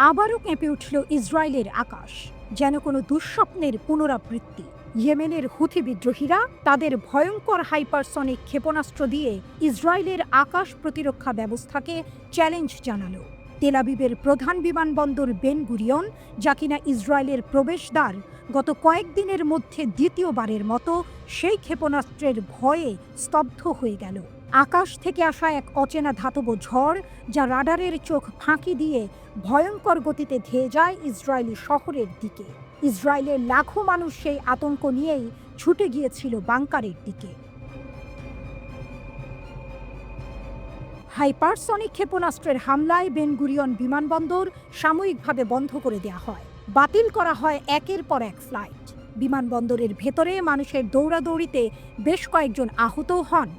আবারও কেঁপে উঠল ইসরায়েলের আকাশ, যেন কোনো দুঃস্বপ্নের পুনরাবৃত্তি। ইয়েমেনের হুথি বিদ্রোহীরা তাদের ভয়ঙ্কর হাইপারসনিক ক্ষেপণাস্ত্র দিয়ে ইসরায়েলের আকাশ প্রতিরক্ষা ব্যবস্থাকে চ্যালেঞ্জ জানালো। তেল আবিবের প্রধান বিমানবন্দর বেন গুরিয়ন, যা কিনা ইসরায়েলের প্রবেশদ্বার, গত কয়েকদিনের মধ্যে দ্বিতীয়বারের মতো সেই ক্ষেপণাস্ত্রের ভয়ে স্তব্ধ হয়ে গেল। আকাশ থেকে আসা এক অচেনা ধাতব ঝড়, যা রাডারের চোখ ফাঁকি দিয়ে ভয়ঙ্কর গতিতে ধেয়ে যায় ইসরায়েলি শহরের দিকে। ইসরায়েলের লাখো মানুষ সেই আতঙ্ক নিয়েই ছুটে গিয়েছিল বাংকারের দিকে। হাইপারসনিক ক্ষেপণাস্ত্রের হামলায় বেন গুরিয়ন বিমানবন্দর সাময়িকভাবে বন্ধ করে দেওয়া হয়। বাতিল করা হয় একের পর এক ফ্লাইট। বিমানবন্দরের ভেতরে মানুষের দৌড়াদৌড়িতে বেশ কয়েকজন আহতও হন।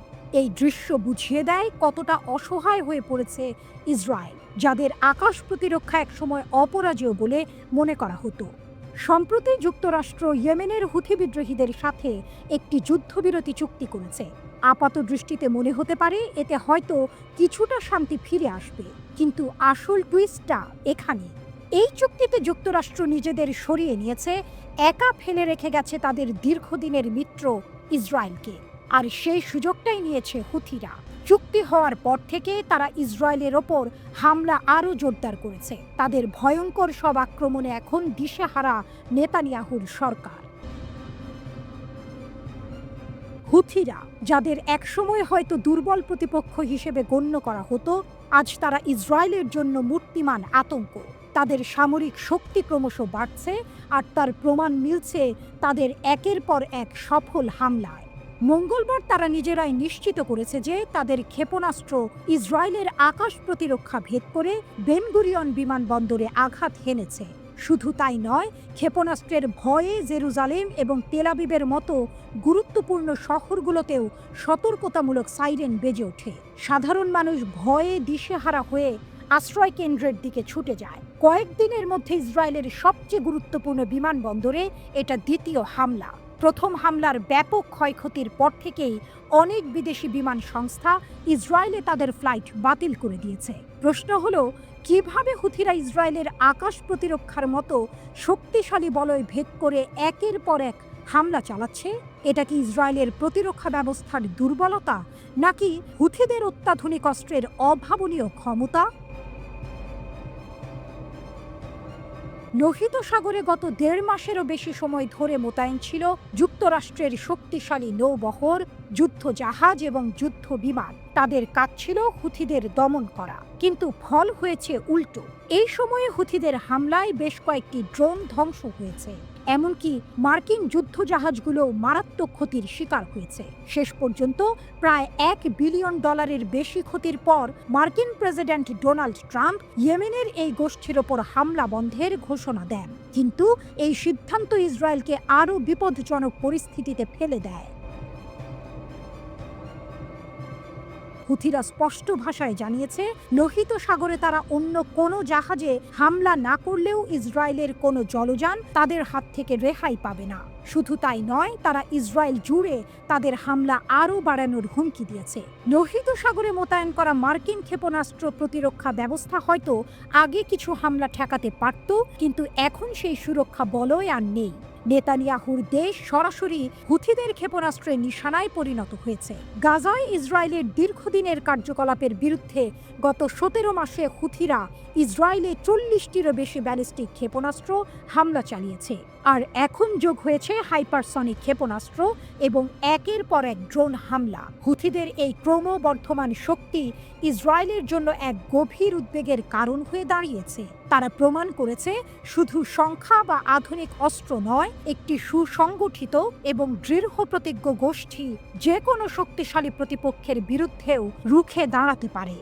এই দৃশ্য বুঝিয়ে দেয় কতটা অসহায় হয়ে পড়েছে ইসরায়েল, যাদের আকাশ প্রতিরক্ষা একসময় অপরাজেয় বলে মনে করা হতো। সম্প্রতি যুক্তরাষ্ট্র ইয়েমেনের হুথি বিদ্রোহীদের সাথে একটি যুদ্ধবিরতি চুক্তি করেছে। আপাত দৃষ্টিতে মনে হতে পারে এতে হয়তো কিছুটা শান্তি ফিরে আসবে, কিন্তু আসল টুইস্টটা এখানে। এই চুক্তিতে যুক্তরাষ্ট্র নিজেদের সরিয়ে নিয়েছে, একা ফেলে রেখে গেছে তাদের দীর্ঘদিনের মিত্র ইসরায়েলকে। আর সেই সুযোগটাই নিয়েছে হুথিরা। চুক্তি হওয়ার পর থেকে তারা ইসরায়েলের ওপর হামলা আরও জোরদার করেছে। তাদের ভয়ঙ্কর সব আক্রমণে এখন দিশেহারা নেতানিয়াহুর সরকার। হুথিরা, যাদের একসময় হয়তো দুর্বল প্রতিপক্ষ হিসেবে গণ্য করা হতো, আজ তারা ইসরায়েলের জন্য মূর্তিমান আতঙ্ক। তাদের সামরিক শক্তি ক্রমশ বাড়ছে, আর তার প্রমাণ মিলছে তাদের একের পর এক সফল হামলায়। মঙ্গলবার তারা নিজেরাই নিশ্চিত করেছে যে তাদের ক্ষেপণাস্ত্র ইসরায়েলের আকাশ প্রতিরক্ষা ভেদ করে বেন গুরিয়ন বিমানবন্দরে আঘাত হেনেছে। শুধু তাই নয়, ক্ষেপণাস্ত্রের ভয়ে জেরুজালেম এবং তেল আবিবের মতো গুরুত্বপূর্ণ শহরগুলোতেও সতর্কতামূলক সাইরেন বেজে ওঠে। সাধারণ মানুষ ভয়ে দিশেহারা হয়ে আশ্রয় কেন্দ্রের দিকে ছুটে যায়। কয়েকদিনের মধ্যে ইসরায়েলের সবচেয়ে গুরুত্বপূর্ণ বিমানবন্দরে এটা দ্বিতীয় হামলা। প্রথম হামলার ব্যাপক ক্ষয়ক্ষতির পর থেকেই অনেক বিদেশি বিমান সংস্থা ইসরায়েলে তাদের ফ্লাইট বাতিল করে দিয়েছে। প্রশ্ন হলো, কিভাবে হুথিরা ইসরায়েলের আকাশ প্রতিরক্ষার মতো শক্তিশালী বলয় ভেদ করে একের পর এক হামলা চালাচ্ছে? এটা কি ইসরায়েলের প্রতিরক্ষা ব্যবস্থার দুর্বলতা, নাকি হুথিদের অত্যাধুনিক অস্ত্রের অভাবনীয় ক্ষমতা? লোহিত সাগরে গত 1.5 মাসেরও বেশি সময় ধরে মোতায়েন ছিল যুক্তরাষ্ট্রের শক্তিশালী নৌবহর, যুদ্ধ জাহাজ এবং যুদ্ধ বিমান। তাদের কাজ ছিল হুথিদের দমন করা, কিন্তু ফল হয়েছে উল্টো। এই সময়ে হুথিদের হামলায় বেশ কয়েকটি ড্রোন ধ্বংস হয়েছে, এমনকি মার্কিন যুদ্ধ জাহাজগুলো মারাত্মক ক্ষতির শিকার হয়েছে। শেষ পর্যন্ত প্রায় $1 বিলিয়ন বেশি ক্ষতির পর মার্কিন প্রেসিডেন্ট ডোনাল্ড ট্রাম্প ইয়েমেনের এই গোষ্ঠীর ওপর হামলা বন্ধের ঘোষণা দেন। কিন্তু এই সিদ্ধান্ত ইসরায়েলকে আরও বিপজ্জনক পরিস্থিতিতে ফেলে দেয়। হুথিরা স্পষ্ট ভাষায় জানিয়েছে, লোহিত সাগরে তারা অন্য কোনো জাহাজে হামলা না করলেও ইসরায়েলের কোনো জলযান তাদের হাত থেকে রেহাই পাবে না। শুধু তাই নয়, তারা ইসরায়েল জুড়ে তাদের হামলা আরও বাড়ানোর হুমকি দিয়েছে। লোহিত সাগরে মোতায়েন করা মার্কিন ক্ষেপণাস্ত্র প্রতিরক্ষা ব্যবস্থা হয়তো আগে কিছু হামলা ঠেকাতে পারত, কিন্তু এখন সেই সুরক্ষা বলয় আর নেই। নেতানিয়াহুর দেশ সরাসরি হুথিদের ক্ষেপণাস্ত্রের নিশানায় পরিণত হয়েছে। গাজায় ইসরায়েলের দীর্ঘদিনের কার্যকলাপের বিরুদ্ধে গত 17 মাসে হুথিরা ইসরায়েলে 40টিরও বেশি ব্যালিস্টিক ক্ষেপণাস্ত্র হামলা চালিয়েছে। আর এখন যোগ হয়েছে হাইপারসনিক ক্ষেপণাস্ত্র এবং একের পর এক ড্রোন হামলা। হুথিদের এই ক্রমবর্ধমান শক্তি ইসরায়েলের জন্য এক গভীর উদ্বেগের কারণ হয়ে দাঁড়িয়েছে। তারা প্রমাণ করেছে, শুধু সংখ্যা বা আধুনিক অস্ত্র নয়, একটি সুসংগঠিত এবং দৃঢ়প্রতিজ্ঞ গোষ্ঠী যে কোনো শক্তিশালী প্রতিপক্ষের বিরুদ্ধেও রুখে দাঁড়াতে পারে।